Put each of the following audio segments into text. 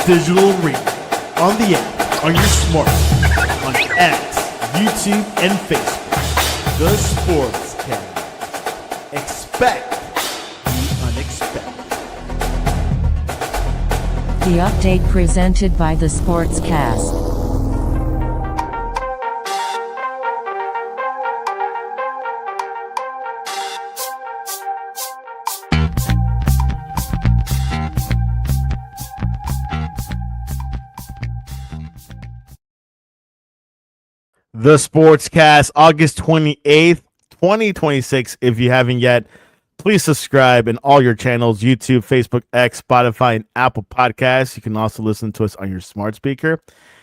digital arena, on the app, on your smartphone, on X, YouTube, and Facebook. The Sportscast. Expect the unexpected. The update presented by the Sportscast. The Sportscast, August 28th, 2026. If you haven't yet, please subscribe in all your channels, YouTube, Facebook, X, Spotify, and Apple Podcasts. You can also listen to us on your smart speaker.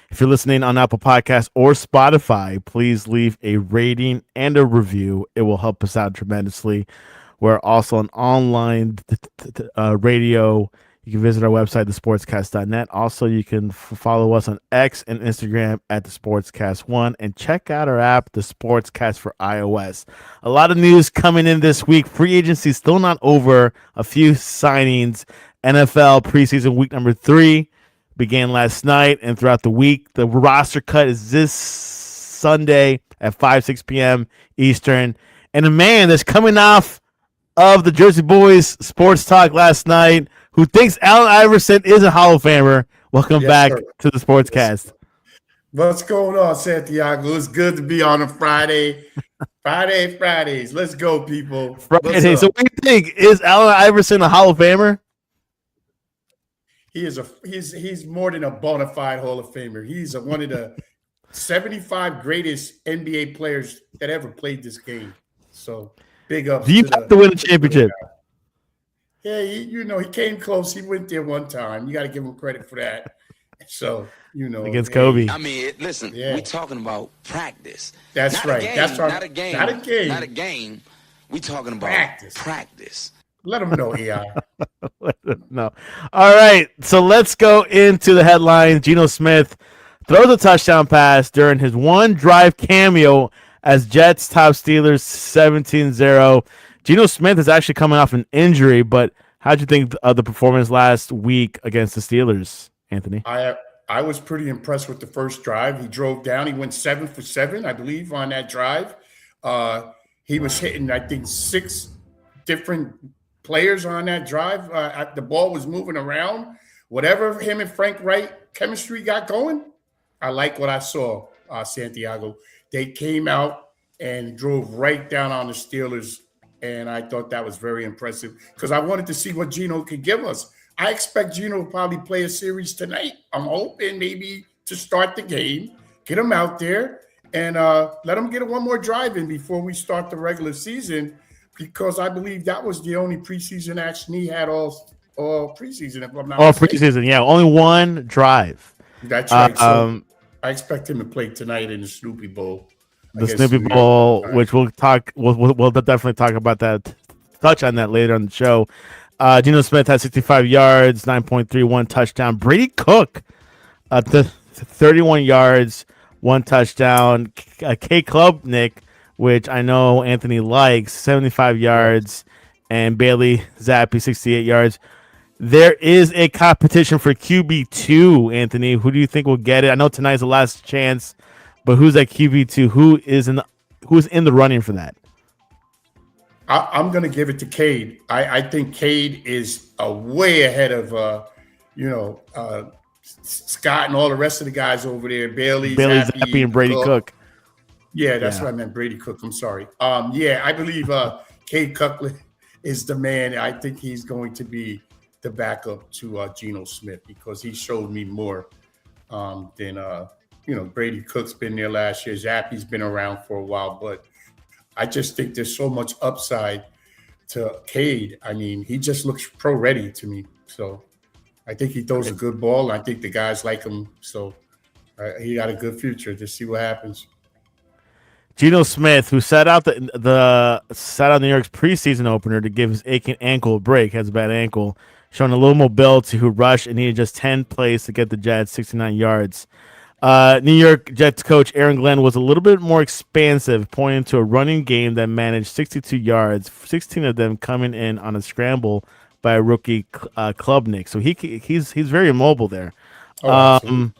If you're listening on Apple Podcasts or Spotify, please leave a rating and a review. It will help us out tremendously. We're also an online radio. You can visit our website, thesportscast.net. Also, you can follow us on X and Instagram at the Sportscast1 and check out our app, the Sportscast for iOS. A lot of news coming in this week. Free agency still not over. A few signings. NFL preseason week number 3 began last night and throughout the week. The roster cut is this Sunday at 6 p.m. Eastern. And a man that's coming off of the Jersey Boys Sports Talk last night, who thinks Allen Iverson is a Hall of Famer. Welcome back to the Sportscast. What's going on, Santiago? It's good to be on a Friday. Fridays. Let's go, people. Friday. So what do you think? Is Allen Iverson a Hall of Famer? He's more than a bona fide Hall of Famer. He's one of the 75 greatest NBA players that ever played this game. So big ups. Do you have to win a championship? Yeah, he came close. He went there one time. You got to give him credit for that. So, against Kobe. I mean, listen, we're talking about practice. That's not right. That's right. Not a game. Not a game. We're talking about practice. Let them know, AI. No. All right. So let's go into the headlines. Geno Smith throws a touchdown pass during his one drive cameo as Jets top Steelers 17-0. Geno Smith is actually coming off an injury, but how'd you think of the performance last week against the Steelers, Anthony? I was pretty impressed with the first drive. He drove down. He went 7 for 7, I believe, on that drive. He was hitting, I think, 6 different players on that drive. The ball was moving around. Whatever him and Frank Wright chemistry got going, I like what I saw, Santiago. They came out and drove right down on the Steelers. And I thought that was very impressive because I wanted to see what Geno could give us. I expect Geno to probably play a series tonight. I'm hoping maybe to start the game, get him out there, and let him get one more drive in before we start the regular season, because I believe that was the only preseason action he had all preseason. If I'm not all preseason, yeah, only one drive. That's right. So I expect him to play tonight in the Snoopy Bowl. The Snoopy Bowl, which we'll definitely talk about that, touch on that later on the show. Geno Smith had 65 yards, 9.31 touchdown. Brady Cook, 31 yards, 1 touchdown. K Klubnik, which I know Anthony likes, 75 yards, and Bailey Zappi, 68 yards. There is a competition for QB2, Anthony. Who do you think will get it? I know tonight's the last chance. But who's at QB2? Who's in the running for that? I'm going to give it to Cade. I think Cade is way ahead of Scott and all the rest of the guys over there. Bailey Zappi, and Brady Cook. Yeah, that's what I meant. Brady Cook. I'm sorry. I believe Cade Cook is the man. I think he's going to be the backup to Geno Smith because he showed me more than Brady Cook's been there last year. Zappi's been around for a while, but I just think there's so much upside to Cade. I mean, he just looks pro-ready to me. So I think he throws a good ball. I think the guys like him. So he got a good future. Just see what happens. Geno Smith, who sat out New York's preseason opener to give his aching ankle a break, has a bad ankle, showing a little mobility, who rushed and needed just 10 plays to get the Jets 69 yards. New York Jets coach Aaron Glenn was a little bit more expansive, pointing to a running game that managed 62 yards, 16 of them coming in on a scramble by a rookie Klubnik. So he's very mobile there. Oh, absolutely.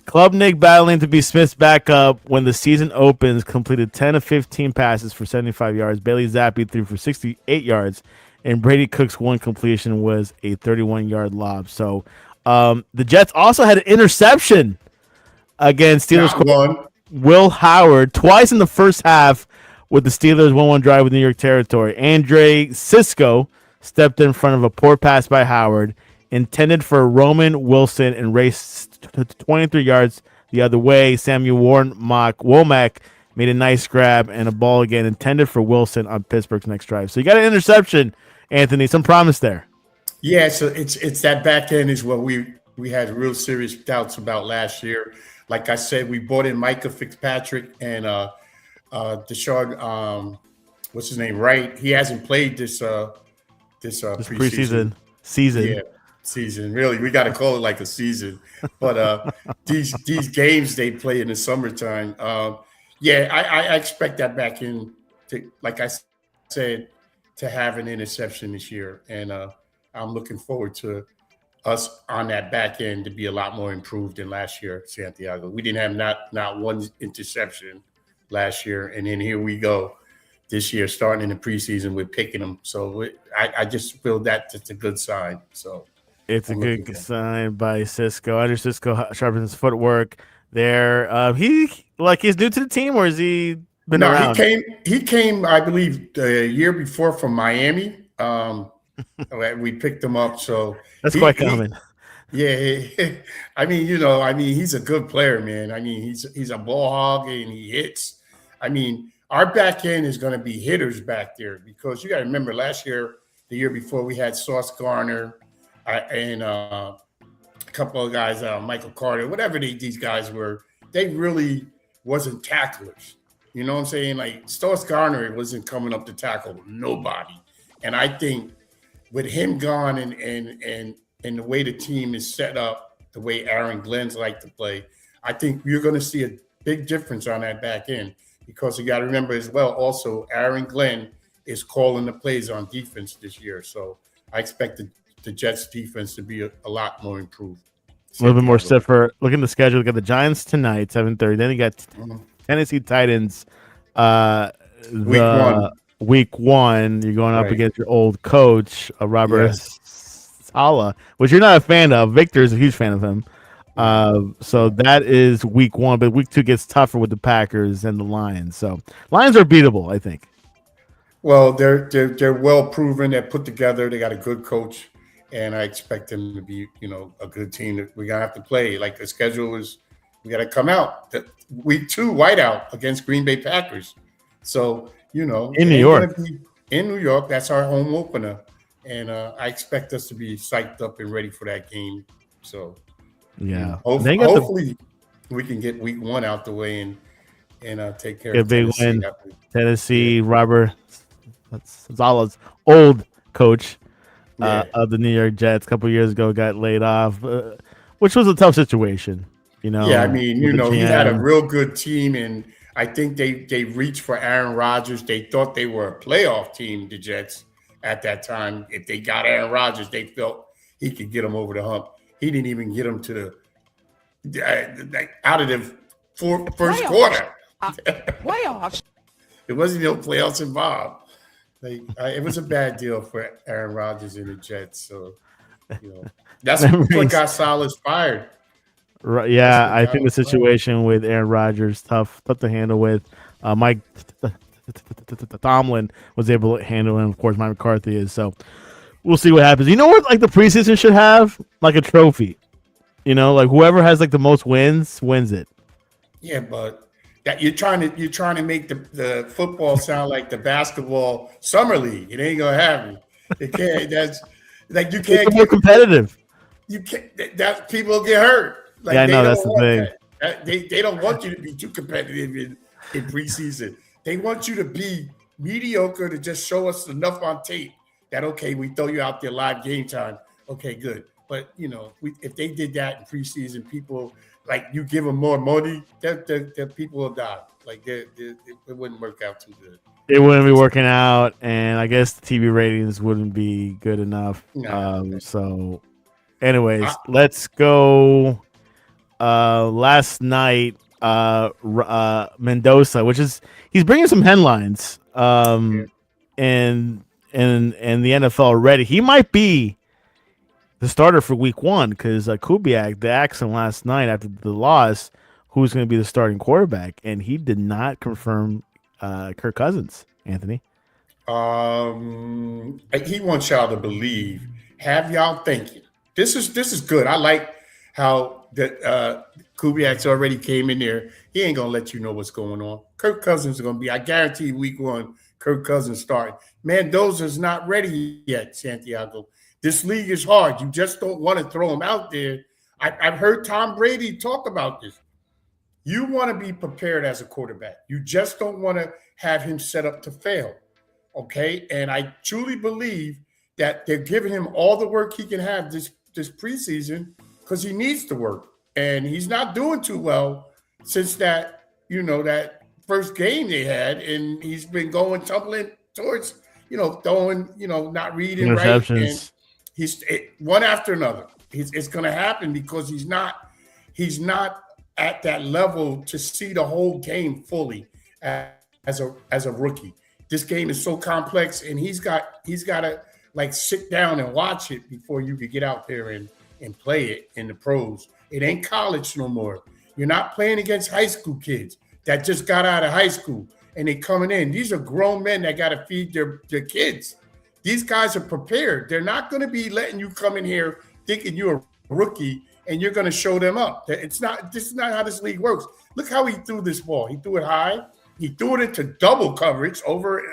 Club Nick battling to be Smith's backup when the season opens, completed 10 of 15 passes for 75 yards. Bailey Zappi threw for 68 yards, and Brady Cook's one completion was a 31-yard lob. So the Jets also had an interception against Steelers Not one. Will Howard twice in the first half with the Steelers 1-1 drive with New York territory. Andre Cisco stepped in front of a poor pass by Howard, intended for Roman Wilson, and raced 23 yards the other way. Samuel Womack made a nice grab and a ball again intended for Wilson on Pittsburgh's next drive. So you got an interception, Anthony. Some promise there. Yeah, so it's that back end is what we had real serious doubts about last year. Like I said, we brought in Micah Fitzpatrick and Deshaun, what's his name? Right, he hasn't played this preseason season. Yeah, season. Really, we got to call it like a season. But these games they play in the summertime. I expect that back in to, like I said, to have an interception this year, and I'm looking forward to us on that back end to be a lot more improved than last year, Santiago. We didn't have not one interception last year, and then here we go this year, starting in the preseason with picking them. So I just feel that it's a good sign. So it's a good sign by Cisco. Under Cisco sharpens his footwork there. He's new to the team, or has he been around? He came, I believe, the year before from Miami. We picked him up, so that's quite common. I mean, he's a good player, man. I mean, he's a ball hog and he hits. I mean, our back end is going to be hitters back there because you got to remember last year, the year before, we had Sauce Garner and a couple of guys, Michael Carter, whatever these guys were. They really wasn't tacklers. You know what I'm saying? Like Sauce Garner wasn't coming up to tackle nobody, and I think with him gone and the way the team is set up, the way Aaron Glenn's like to play, I think you're going to see a big difference on that back end because you got to remember as well, also, Aaron Glenn is calling the plays on defense this year. So I expect the Jets defense to be a lot more improved. A little bit more stiffer. Look at the schedule. You got the Giants tonight, 7:30. Then you got Tennessee Titans week one. You're going up against your old coach, Robert Saleh, which you're not a fan of. Victor is a huge fan of him. So that is week one, but week two gets tougher with the Packers and the Lions. So Lions are beatable, I think. Well, they're well proven. They're put together. They got a good coach, and I expect them to be, a good team that we're gonna have to play. Like the schedule is, we got to come out week two whiteout against Green Bay Packers. So in New York. In New York, that's our home opener, and I expect us to be psyched up and ready for that game. So hopefully we can get week one out the way and take care of big win. Tennessee, Robert Saleh's old coach of the New York Jets a couple of years ago got laid off, which was a tough situation. I mean, he had a real good team, and I think they reached for Aaron Rodgers. They thought they were a playoff team, the Jets, at that time. If they got Aaron Rodgers, they felt he could get them over the hump. He didn't even get them to out of the first quarter. Playoffs. It wasn't no playoffs involved. It was a bad deal for Aaron Rodgers and the Jets. So, that's what got Saleh fired. Right, yeah, I think the situation with Aaron Rodgers tough to handle with. Mike Tomlin was able to handle him. Of course, Mike McCarthy is. So we'll see what happens. You know what? Like the preseason should have like a trophy. Like whoever has like the most wins it. Yeah, but that you're trying to make the football sound like the basketball summer league. It ain't gonna happen. It can't. That's like you can't get more competitive. You can't. That people get hurt. Like, I know that's the thing. They don't want you to be too competitive in preseason. They want you to be mediocre to just show us enough on tape that, okay, we throw you out there live game time. Okay, good. But, if they did that in preseason, people, like, you give them more money, the people will die. Like, it wouldn't work out too good. It wouldn't be working out, and I guess the TV ratings wouldn't be good enough. So, anyways, let's go last night, Mendoza, which is he's bringing some headlines, in the NFL already. He might be the starter for Week 1 because Kubiak, they asked him last night after the loss who's going to be the starting quarterback, and he did not confirm Kirk Cousins. Anthony, He wants y'all to believe. Have y'all thinking this is good. I like how that Kubiak's already came in there. He ain't gonna let you know what's going on. Kirk Cousins is gonna be. I guarantee Week 1, Kirk Cousins starting. Mendoza's not ready yet, Santiago. This league is hard. You just don't want to throw him out there. I've heard Tom Brady talk about this. You want to be prepared as a quarterback. You just don't want to have him set up to fail. Okay? And I truly believe that they're giving him all the work he can have this preseason because he needs to work. And he's not doing too well since that first game they had. And he's been going tumbling towards, throwing, not reading right. And he's one after another. It's going to happen because he's not at that level to see the whole game fully as a rookie. This game is so complex, and he's got to like sit down and watch it before you could get out there and play it in the pros. It ain't college no more. You're not playing against high school kids that just got out of high school and they coming in. These are grown men that got to feed their kids. These guys are prepared. They're not going to be letting you come in here thinking you're a rookie and you're going to show them up. This is not how this league works. Look how he threw this ball. He threw it high. He threw it into double coverage over.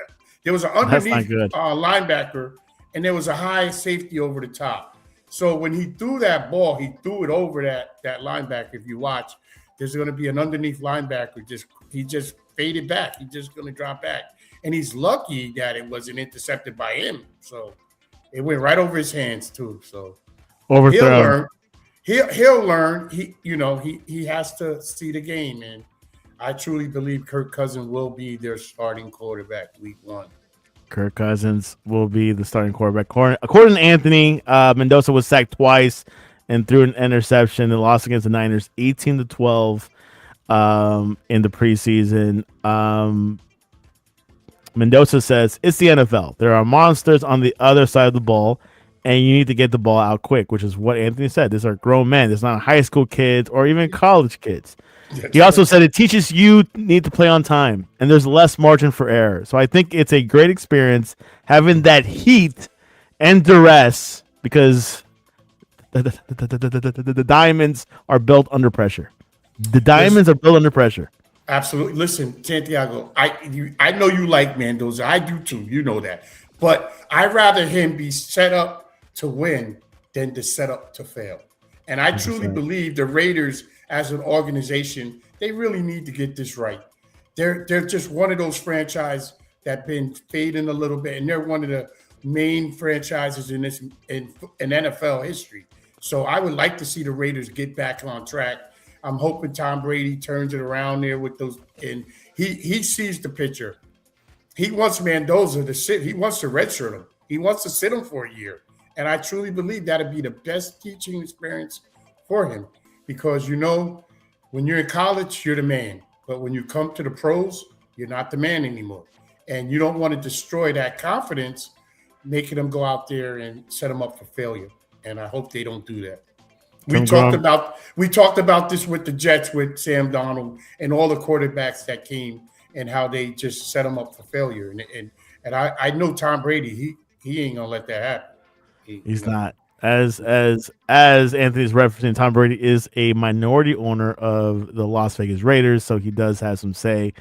There was an underneath linebacker, and there was a high safety over the top. So when he threw that ball, he threw it over that linebacker. If you watch, there's going to be an underneath linebacker. He just faded back. He's just going to drop back. And he's lucky that it wasn't intercepted by him. So it went right over his hands too. So overthrown. He'll learn. He has to see the game, and I truly believe Kirk Cousins will be their starting quarterback Week 1. Kirk Cousins will be the starting quarterback. According to Anthony, Mendoza was sacked twice and threw an interception. They lost against the Niners 18-12 in the preseason. Mendoza says, it's the NFL. There are monsters on the other side of the ball, and you need to get the ball out quick, which is what Anthony said. These are grown men. It's not high school kids or even college kids. He also said it teaches you need to play on time, and there's less margin for error. So I think it's a great experience having that heat and duress because the diamonds are built under pressure. The diamonds are built under pressure. Absolutely. Listen, Santiago, I know you like Mendoza. I do too. You know that. But I'd rather him be set up to win than to set up to fail. And I truly believe the Raiders as an organization, they really need to get this right. They're just one of those franchises that been fading a little bit, and they're one of the main franchises in NFL history. So I would like to see the Raiders get back on track. I'm hoping Tom Brady turns it around there with those, and he sees the picture. He wants Mendoza to sit. He wants to redshirt him. He wants to sit him for a year. And I truly believe that'd be the best teaching experience for him because, when you're in college, you're the man. But when you come to the pros, you're not the man anymore. And you don't want to destroy that confidence, making them go out there and set them up for failure. And I hope they don't do that. We talked about this with the Jets, with Sam Darnold and all the quarterbacks that came and how they just set them up for failure. And I know Tom Brady, he ain't gonna let that happen. He's not. As Anthony's referencing, Tom Brady is a minority owner of the Las Vegas Raiders, so he does have some say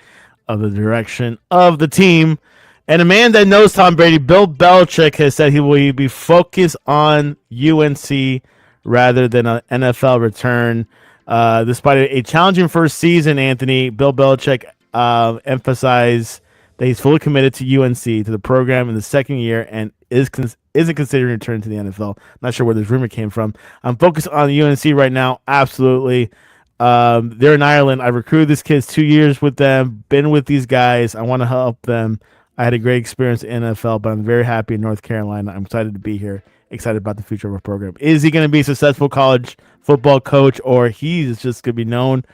of the direction of the team. And a man that knows Tom Brady, Bill Belichick, has said he will be focused on UNC rather than an NFL return. Despite a challenging first season, Anthony, Bill Belichick emphasized that he's fully committed to UNC, to the program in the second year, and isn't considering returning to the NFL. Not sure where this rumor came from. I'm focused on UNC right now. Absolutely. They're in Ireland. I recruited these kids 2 years with them, been with these guys. I want to help them. I had a great experience in NFL, but I'm very happy in North Carolina. I'm excited to be here. excited about the future of our program. Is he going to be a successful college football coach, or he's just going to be known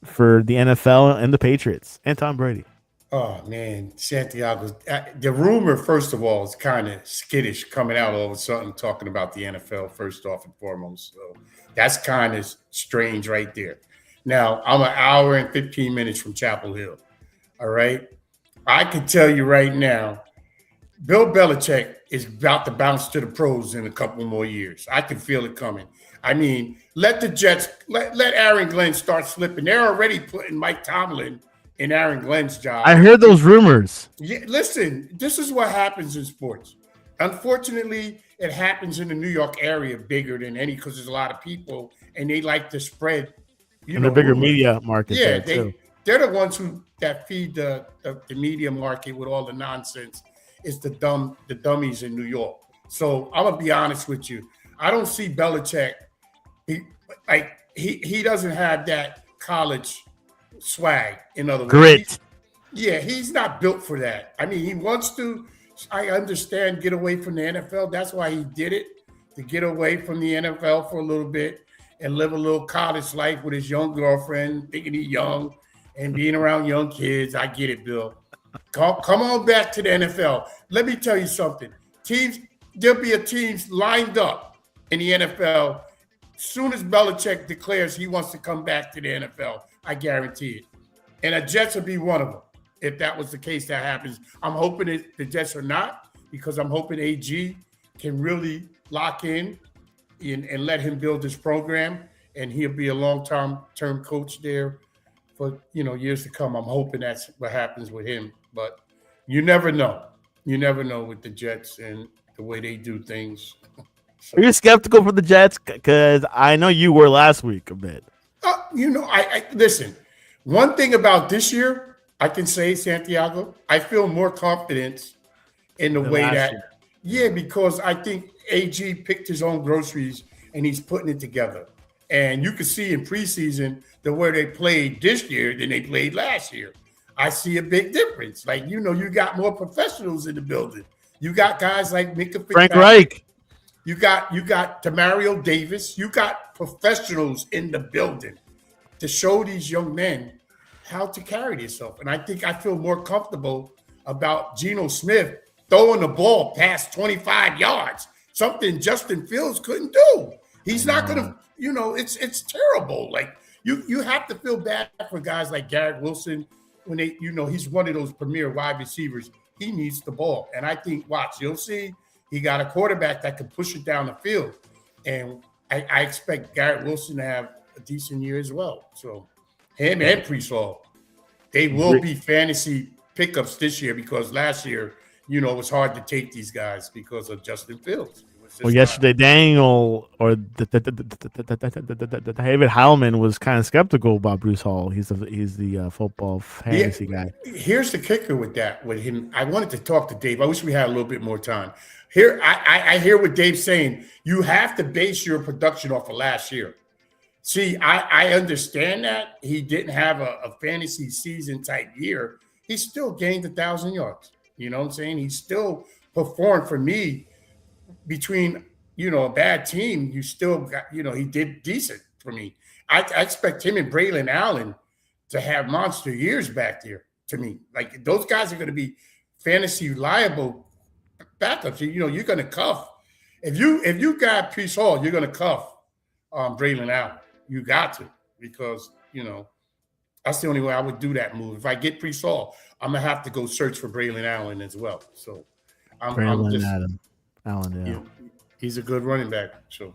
for the NFL and the Patriots and Tom Brady? Oh man, Santiago. The rumor, first of all, is kind of skittish coming out all of a sudden talking about the NFL first off and foremost. So that's kind of strange right there. Now I'm an hour and 15 minutes from Chapel Hill. All right, I can tell you right now, Bill Belichick is about to bounce to the pros in a couple more years. I can feel it coming. I mean, let the Jets let Aaron Glenn start slipping. They're already putting Mike Tomlin in Aaron Glenn's job. I heard those rumors. Yeah, listen, this is what happens in sports. Unfortunately, it happens in the New York area bigger than any because there's a lot of people and they like to spread. You know, the bigger media market. Yeah, they're the ones that feed the media market with all the nonsense. It's the dummies in New York. So I'm gonna be honest with you. I don't see Belichick. He doesn't have that college swag. In other words, grit. He's not built for that. I mean, he wants to. I understand get away from the NFL. That's why he did it, to get away from the NFL for a little bit and live a little college life with his young girlfriend, thinking he's young and being around young kids. I get it, Bill. Come on back to the NFL. Let me tell you something. There'll be teams lined up in the NFL as soon as Belichick declares he wants to come back to the NFL. I guarantee it. And the Jets will be one of them. If that was the case, that happens. I'm hoping the Jets are not, because I'm hoping AG can really lock in and let him build this program, and he'll be a long-term coach there for years to come. I'm hoping that's what happens with him, but you never know. You never know with the Jets and the way they do things. Are you skeptical for the Jets? Because I know you were last week a bit. I listen. One thing about this year, I can say, Santiago, I feel more confidence in the way that, because I think AG picked his own groceries and he's putting it together. And you can see in preseason the way they played this year than they played last year. I see a big difference. Like, you got more professionals in the building. You got guys like Mika Frank Reich. You got Demario Davis. You got professionals in the building to show these young men how to carry themselves. And I feel more comfortable about Geno Smith throwing the ball past 25 yards, something Justin Fields couldn't do. He's not going to, it's terrible. Like, you have to feel bad for guys like Garrett Wilson when they, he's one of those premier wide receivers. He needs the ball. And I think, you'll see, he got a quarterback that can push it down the field. And I expect Garrett Wilson to have a decent year as well. So him and Preseason, they will be fantasy pickups this year, because last year, it was hard to take these guys because of Justin Fields. Well, yesterday, Daniel or David Heilman was kind of skeptical about Bruce Hall. He's the football fantasy guy. Here's the kicker with him. I wanted to talk to Dave. I wish we had a little bit more time. Here, I hear what Dave's saying. You have to base your production off of last year. See, I understand that he didn't have a fantasy season type year. He still gained 1,000 yards. You know what I'm saying? He still performed for me. Between, a bad team, you still got, he did decent for me. I expect him and Braylon Allen to have monster years back there to me. Like, those guys are going to be fantasy liable backups. You're going to cuff. If you got Preseason, you're going to cuff Braylon Allen. You got to, because, that's the only way I would do that move. If I get Preseason, I'm going to have to go search for Braylon Allen as well. So I'm just – Allen, yeah. He's a good running back. So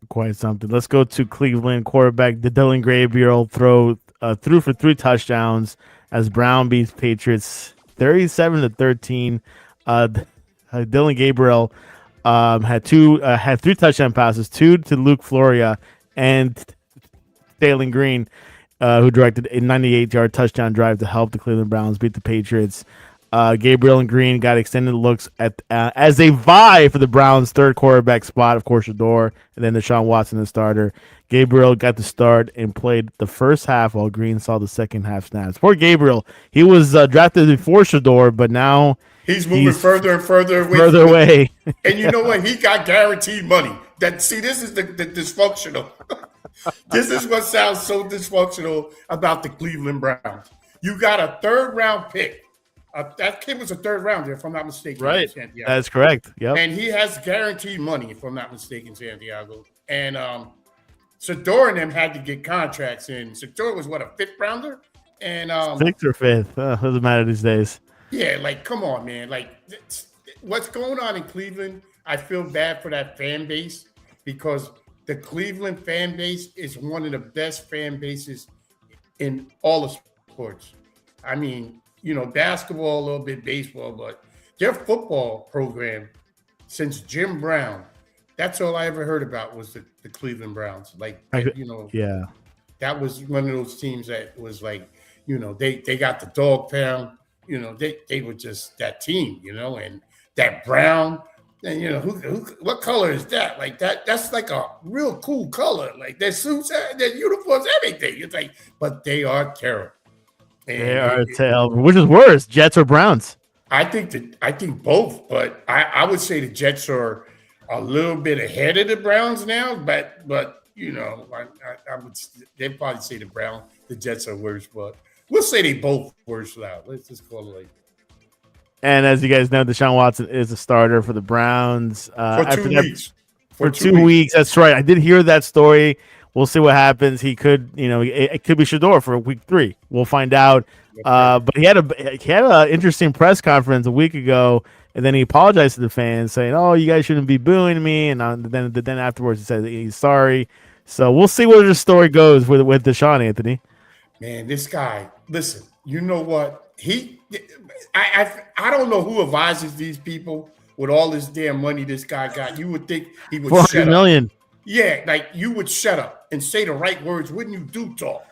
quite something. Let's go to Cleveland quarterback Dylan Gabriel threw for 3 touchdowns as Brown beats Patriots 37-13. Dylan Gabriel had 3 touchdown passes, 2 to Luke Floria and Dalen Green, who directed a 98-yard touchdown drive to help the Cleveland Browns beat the Patriots. Gabriel and Green got extended looks at as they vie for the Browns' third quarterback spot. Of course, Shador, and then Deshaun Watson, the starter. Gabriel got the start and played the first half, while Green saw the second half snaps. Poor Gabriel, he was drafted before Shador, but now he's moving further and further away. And you know what? He got guaranteed money. This is the dysfunctional. This is what sounds so dysfunctional about the Cleveland Browns. You got a third-round pick. That kid was a third rounder, if I'm not mistaken. Right. Santiago. That's correct. Yep. And he has guaranteed money, if I'm not mistaken, Santiago. And Shador and them had to get contracts in. Shador was what, a fifth rounder? And sixth or fifth. Doesn't matter these days. Yeah, like, come on, man. Like, what's going on in Cleveland, I feel bad for that fan base, because the Cleveland fan base is one of the best fan bases in all of sports. I mean, you know, basketball, a little bit baseball, but their football program, since Jim Brown, that's all I ever heard about was the Cleveland Browns. Like, you know, yeah, that was one of those teams that was like, you know, they got the dog pound, you know, they were just that team, you know, and that brown, and you know, what color is that? Like that's like a real cool color. Like their suits, their uniforms, everything. It's like, but they are terrible. And they are terrible. Which is worse, Jets or Browns? I think both, but I would say the Jets are a little bit ahead of the Browns now, but you know, I would, they'd probably say the Jets are worse, but we'll say they both worse now. Let's just call it like. And as you guys know, Deshaun Watson is a starter for the Browns for 2 weeks. For 2 weeks, that's right. I did hear that story. We'll see what happens. He could, you know, it could be Shador for week 3. We'll find out. But he had an interesting press conference a week ago, and then he apologized to the fans, saying, "Oh, you guys shouldn't be booing me." And then afterwards, he said he's sorry. So we'll see where the story goes with Deshaun, Anthony. Man, this guy. Listen, you know what I don't know who advises these people with all this damn money this guy got. You would think he would shut million. Up. Yeah, like you would shut up and say the right words. Wouldn't you do talk?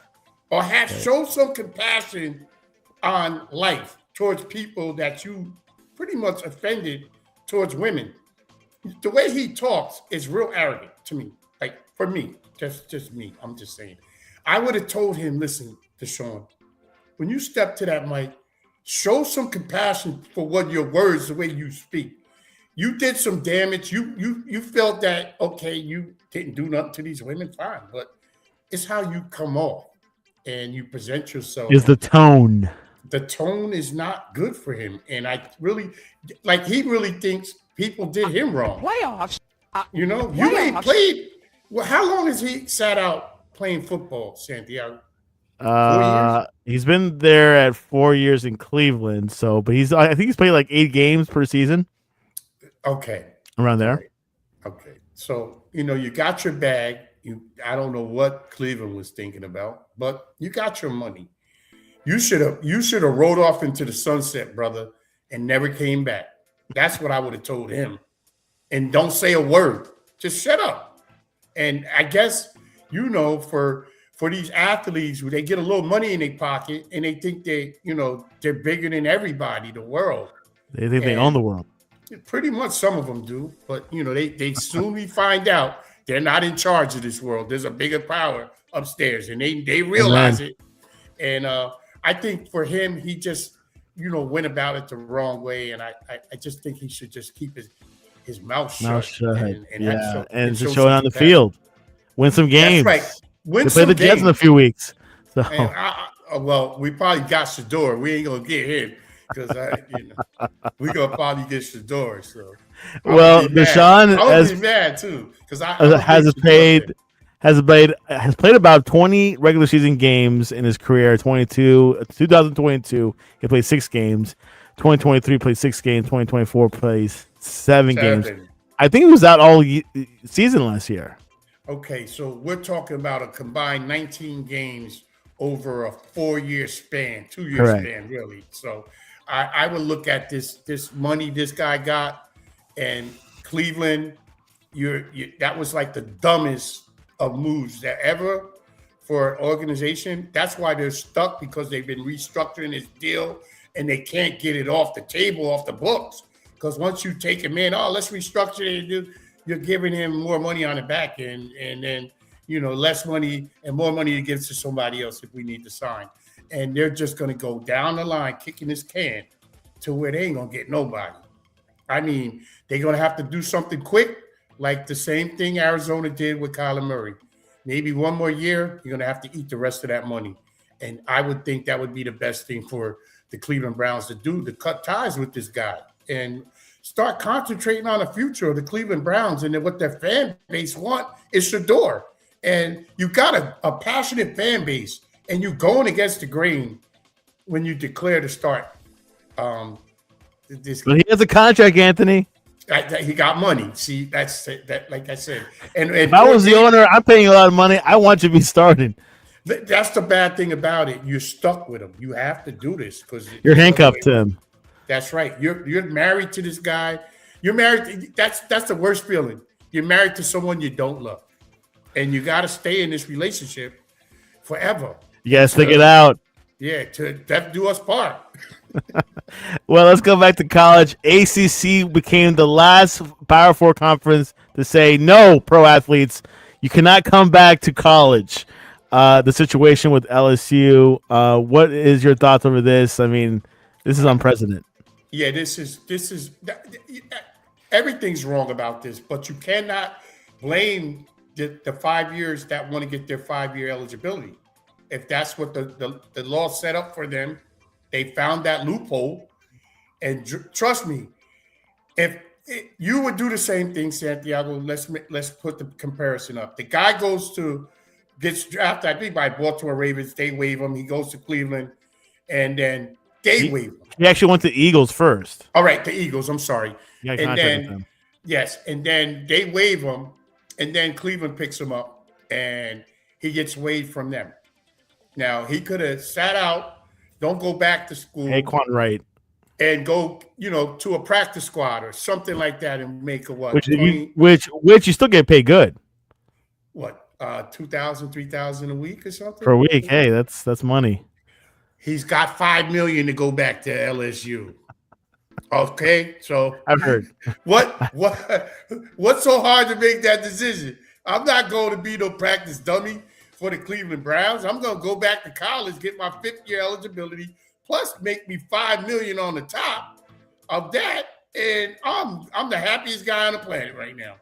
Or show some compassion on life towards people that you pretty much offended towards women. The way he talks is real arrogant to me. Like for me, just me. I'm just saying. I would have told him, listen, Deshaun, when you step to that mic, show some compassion for what your words, the way you speak. You did some damage. You felt that, okay, you didn't do nothing to these women, fine. But it's how you come off and you present yourself. Is the tone. The tone is not good for him. And I really, like, he really thinks people did him wrong. Playoffs. You know, you ain't played. Well, how long has he sat out playing football, Santiago? 4 years? He's been there at 4 years in Cleveland. So, but I think he's played like 8 games per season. Okay. Around there. Right. Okay. So, you know, you got your bag. I don't know what Cleveland was thinking about, but you got your money. You should have rode off into the sunset, brother, and never came back. That's what I would have told him. And don't say a word. Just shut up. And I guess, you know, for these athletes, they get a little money in their pocket and they think they're bigger than everybody, the world. They think they own the world. Pretty much some of them do, but you know, they soon find out they're not in charge of this world. There's a bigger power upstairs, and they realize it. And I think for him, he just, you know, went about it the wrong way. And I just think he should just keep his mouth shut. And just show it on the field. Win some games. That's right. Play the Jets in a few weeks. So. Well, we probably got Shador. We ain't gonna get him. Because we're gonna probably get Shador. So, Deshaun I'll be mad too because has played about 20 regular season games in his career. 2022, he played 6 games. 2023 played 6 games. 2024 plays 7 games. I think he was out all season last year. Okay, so we're talking about a combined 19 games over a 4-year span, 2-year span, really. So. I would look at this money this guy got, and Cleveland. That was like the dumbest of moves that ever for an organization. That's why they're stuck, because they've been restructuring this deal and they can't get it off the table, off the books. Because once you take him in, let's restructure it. You're giving him more money on the back end, and then less money and more money to give to somebody else if we need to sign. And they're just going to go down the line, kicking this can to where they ain't going to get nobody. I mean, they're going to have to do something quick, like the same thing Arizona did with Kyler Murray. Maybe one more year, you're going to have to eat the rest of that money. And I would think that would be the best thing for the Cleveland Browns to do, to cut ties with this guy and start concentrating on the future of the Cleveland Browns. And then what their fan base want is Shador. And you got a passionate fan base, and you going against the grain when you declare to start this. But he has a contract, Anthony. He got money. See, that's that. Like I said, and if I was the owner, I'm paying a lot of money. I want you to be starting. That's the bad thing about it. You're stuck with him. You have to do this because you're handcuffed to him. That's right. You're married to this guy. You're married. That's the worst feeling. You're married to someone you don't love, and you got to stay in this relationship forever. Yes, stick it out. Yeah, to death do us part. Well, let's go back to college. ACC became the last Power 4 conference to say, no, pro athletes, you cannot come back to college. The situation with LSU, what is your thoughts over this? I mean, this is unprecedented. Yeah, this is everything's wrong about this, but you cannot blame the 5 years that want to get their 5-year eligibility. If that's what the law set up for them, they found that loophole. And trust me, if you would do the same thing, Santiago, let's put the comparison up. The guy gets drafted, I think, by Baltimore Ravens. They waive him. He goes to Cleveland, and then they waive him. He actually went to Eagles first. All right, the Eagles. I'm sorry. Yeah, and then and then they waive him, and then Cleveland picks him up, and he gets waived from them. Now, he could have sat out, don't go back to school. Aquan Wright. And go, to a practice squad or something like that and make a what? Which you still get paid good. What, $2,000, $3,000 a week or something? Per week. Hey, that's money. He's got $5 million to go back to LSU. Okay, so I've heard. What's so hard to make that decision? I'm not going to be no practice dummy for the Cleveland Browns. I'm going to go back to college, get my 5th-year eligibility, plus make me $5 million on the top of that, and I'm the happiest guy on the planet right now.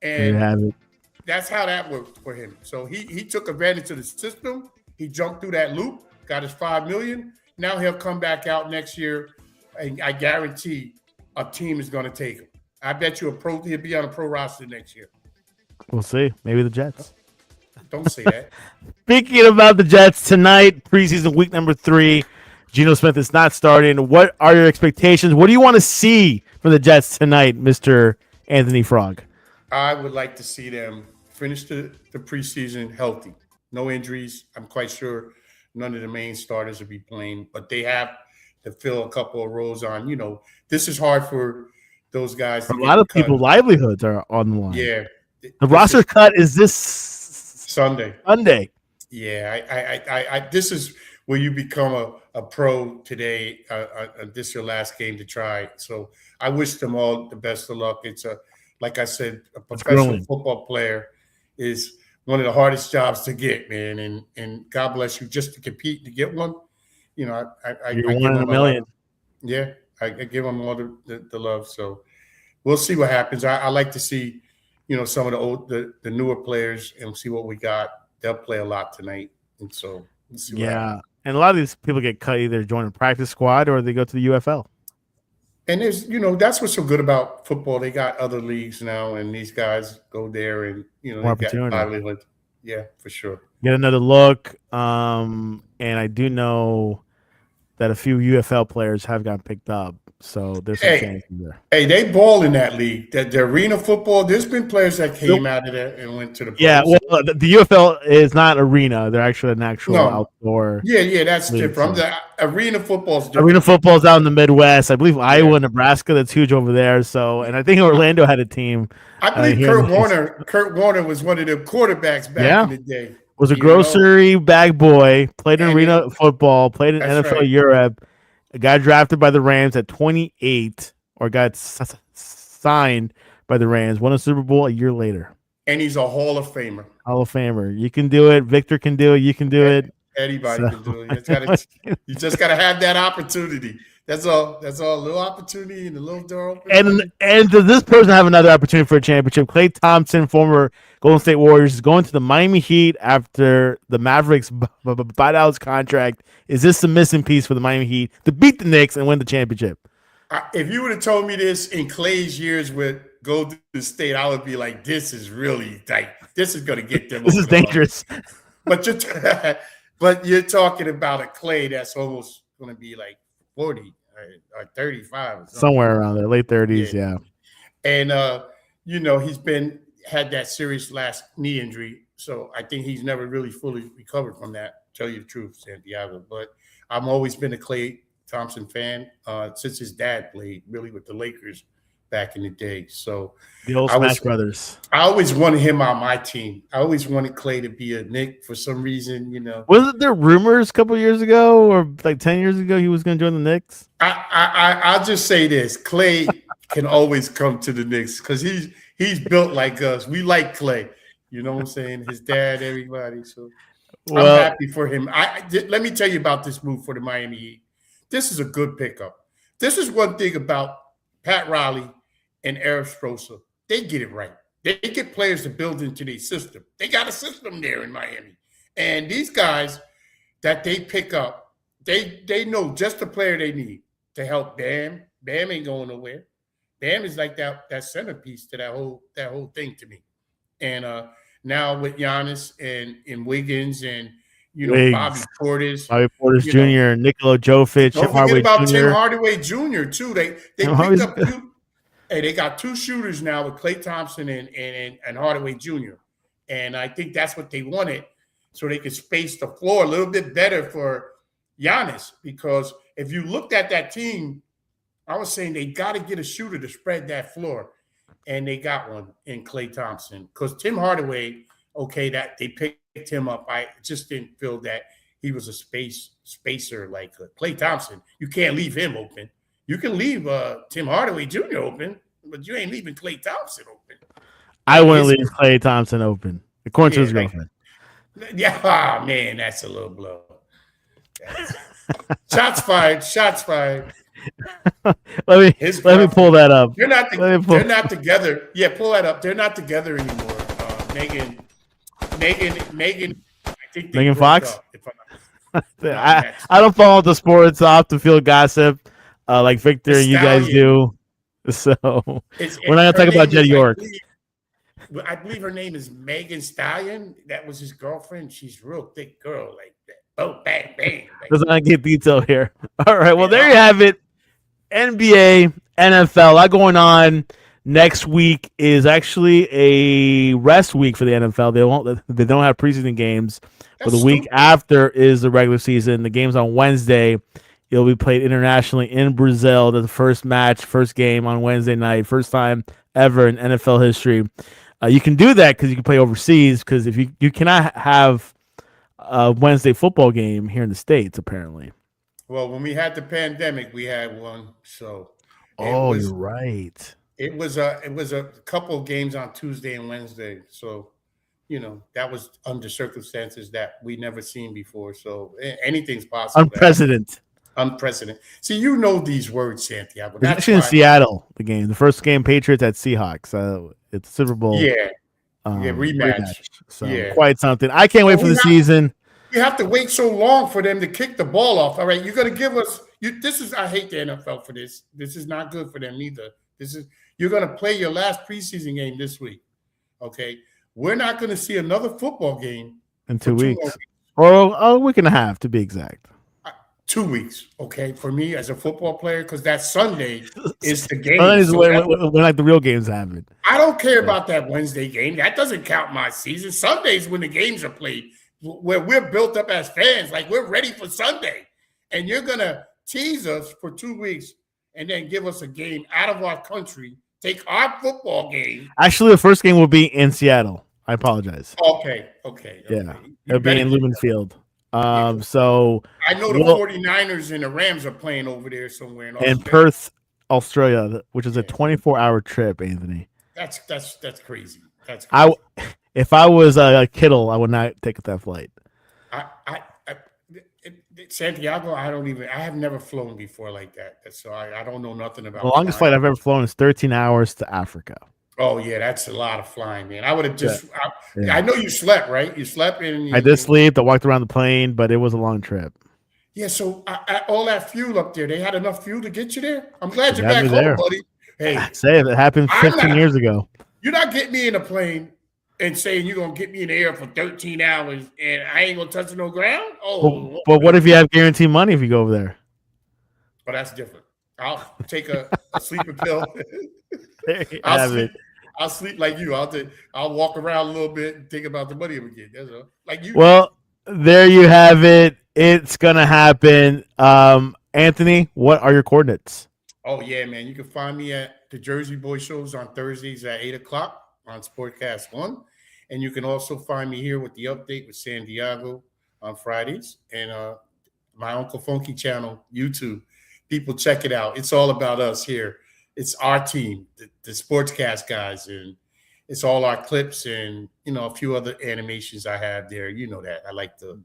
And there you have it. That's how that worked for him. So he took advantage of the system. He jumped through that loop, got his $5 million. Now he'll come back out next year, and I guarantee a team is going to take him. I bet you he'll be on a pro roster next year. We'll see. Maybe the Jets. Don't say that. Speaking about the Jets tonight, preseason week number 3, Geno Smith is not starting. What are your expectations? What do you want to see from the Jets tonight, Mr. Anthony Frog? I would like to see them finish the preseason healthy. No injuries. I'm quite sure none of the main starters will be playing, but they have to fill a couple of roles on. This is hard for those guys. A lot of people's livelihoods are on the line. Yeah. The roster cut is this Sunday. Yeah, I this is where you become a pro today. This is your last game to try. So I wish them all the best of luck. It's like I said, a professional football player is one of the hardest jobs to get, man. And God bless you, just to compete to get one. I You're one in a million. Yeah, I give them all the love. So we'll see what happens. I like to see. Some of the newer players and see what we got. They'll play a lot tonight. And so we'll see what happens. And a lot of these people get cut either join a practice squad or they go to the UFL. And there's, that's what's so good about football. They got other leagues now, and these guys go there and, More they opportunity. got livelihood. Yeah, for sure. Get another look. And I do know that a few UFL players have gotten picked up. So there's some chances there. Hey, they ball in that league. The arena football, there's been players that came out of there and went to the pros. Yeah, well, the UFL is not arena. They're actually an actual outdoor. Yeah, that's league, different. so. The arena football is different. Arena football's out in the Midwest. I believe Iowa, Nebraska, that's huge over there. So, and I think Orlando had a team. I believe Kurt Warner was one of the quarterbacks back in the day. Was a grocery bag boy, played in arena football, played in NFL Europe. A guy drafted by the Rams at 28 or got signed by the Rams, won a Super Bowl a year later. And he's a Hall of Famer. Hall of Famer. You can do it. Victor can do it. You can do it. Anybody can do it. You just gotta have that opportunity. That's all. That's all. A little opportunity and a little door open. And does this person have another opportunity for a championship? Klay Thompson, former Golden State Warriors, is going to the Miami Heat after the Mavericks bought out his contract. Is this the missing piece for the Miami Heat to beat the Knicks and win the championship? If you would have told me this in Klay's years with Golden State, I would be like, "This is really this is going to get them." This is dangerous. But you're talking about a Klay that's almost going to be like 40 or 35 or somewhere around there, late 30s, yeah. And he's had that serious last knee injury, so I think he's never really fully recovered from that. Tell you the truth, Santiago. But I've always been a Klay Thompson fan since his dad played really with the Lakers back in the day. So the old Smash Brothers. I always wanted him on my team. I always wanted Klay to be a Knick for some reason, Wasn't there rumors a couple years ago or like 10 years ago he was going to join the Knicks? I'll just say this. Klay can always come to the Knicks because he's built like us. We like Klay. You know what I'm saying? His dad, everybody. So I'm happy for him. Let me tell you about this move for the Miami Heat. This is a good pickup. This is one thing about Pat Riley and Eric Spoelstra. They get it right. They get players to build into their system. They got a system there in Miami. And these guys that they pick up, they know just the player they need to help Bam. Bam ain't going nowhere. Bam is like that centerpiece to that whole thing to me. And now with Giannis and Wiggins and Bobby Portis Jr., Nikola Jovic, don't forget about Tim Hardaway Jr. too. They picked up they got two shooters now with Klay Thompson and Hardaway Jr. And I think that's what they wanted, so they could space the floor a little bit better for Giannis. Because if you looked at that team, I was saying they got to get a shooter to spread that floor, and they got one in Klay Thompson. Because Tim Hardaway, that they picked him up, I just didn't feel that he was a spacer like Klay Thompson. You can't leave him open. You can leave Tim Hardaway Jr. open, but you ain't leaving Klay Thompson open. I wouldn't leave Klay Thompson open, according to his girlfriend. Yeah, man, that's a little blow. Shots fired. let me pull that up. They're not together. Yeah, pull that up. They're not together anymore. Megan. I think Megan Fox. I don't follow the sports off the field gossip like Victor and you guys do. So we're not gonna talk about Jed York. I believe her name is Megan Stallion. That was his girlfriend. She's a real thick girl like that. Oh, bang, bang. Doesn't not get detail here. All right. Well, there you have it. NBA, NFL, a lot going on. Next week is actually a rest week for the NFL. They don't have preseason games. But the week after is the regular season. The game's on Wednesday. It'll be played internationally in Brazil. The first game on Wednesday night. First time ever in NFL history. You can do that because you can play overseas. Because if you cannot have a Wednesday football game here in the States, apparently. Well, when we had the pandemic, we had one. So, you're right. It was a couple of games on Tuesday and Wednesday. So, that was under circumstances that we never seen before. So anything's possible. Unprecedented. See, these words, Santiago. It's actually in Seattle, the game. The first game, Patriots at Seahawks. It's Super Bowl. Rematch. So quite something. I can't wait for the season. You have to wait so long for them to kick the ball off. All right, you're going to give us I hate the NFL for this. This is not good for them either. You're going to play your last preseason game this week. Okay? We're not going to see another football game in 2 weeks. Or a week and a half to be exact. 2 weeks, okay, for me as a football player, because that Sunday is the game. When like the real games happen. I don't care about that Wednesday game. That doesn't count my season. Sundays when the games are played, where we're built up as fans, like we're ready for Sunday. And you're going to tease us for 2 weeks and then give us a game out of our country, take our football game. Actually, the first game will be in Seattle. I apologize. Okay. Yeah, it'll be in Lumen Field. So I know the 49ers and the Rams are playing over there somewhere in Australia. In Perth, Australia, which is a 24-hour trip, Anthony. That's crazy. That's crazy. If I was a Kittle, I would not take that flight. Santiago, I have never flown before like that. So I don't know nothing about the longest flight I've ever flown is 13 hours to Africa. Oh yeah, that's a lot of flying, man. I would have just. Yeah. I know you slept, right? You slept and I did sleep. I walked around the plane, but it was a long trip. Yeah, so all that fuel up there, they had enough fuel to get you there. I'm glad you're back home, buddy. Hey, say it happened 15 years ago. You're not getting me in a plane and saying you're gonna get me in the air for 13 hours and I ain't gonna touch no ground. Oh, but what if you have guaranteed money if you go over there? Oh, that's different. I'll take a sleeping pill. I'll sleep like you. I'll walk around a little bit and think about the money again. That's all. Like you. Well, there you have it. It's gonna happen. Anthony, what are your coordinates? Oh yeah, man. You can find me at the Jersey Boy shows on Thursdays at 8:00 on Sportcast 1. And you can also find me here with the update with Santiago on Fridays and my Uncle Funky channel, YouTube. People check it out. It's all about us here. It's our team, the Sportscast guys, and it's all our clips and, a few other animations I have there. You know that. I like to.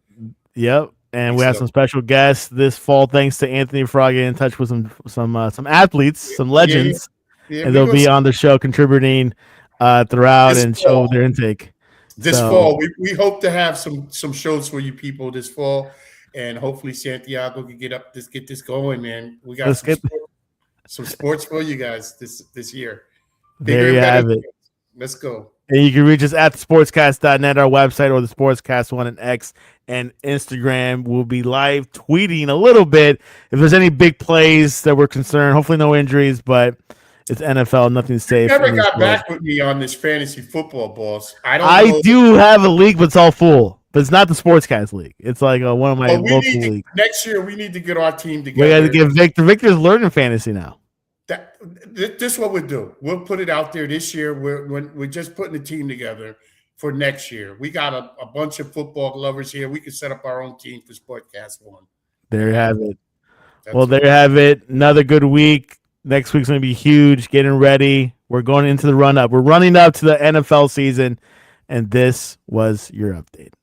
Yep. And we have some special guests this fall, thanks to Anthony for getting in touch with some athletes, some legends, and they'll be on the show contributing throughout and show their intake. This fall, we hope to have some shows for you people this fall, and hopefully Santiago can get this going, man. We got some sports for you guys this year. There you have it. Let's go. And you can reach us at thesportscast.net, our website, or the Sportscast 1 and X and Instagram. We'll be live tweeting a little bit if there's any big plays that we're concerned. Hopefully no injuries, but it's NFL, nothing's safe. You never got back with me on this fantasy football, boss. I do have a league, but it's all full. But it's not the Sportscast league. It's like one of my local leagues. Next year, we need to get our team together. We got to get Victor. Victor's learning fantasy now. This is what we'll do. We'll put it out there this year. We're just putting the team together for next year. We got a bunch of football lovers here. We can set up our own team for Sportcast 1. There you have it. There you have it. Another good week. Next week's going to be huge. Getting ready. We're going into the run-up. We're running up to the NFL season, and this was your update.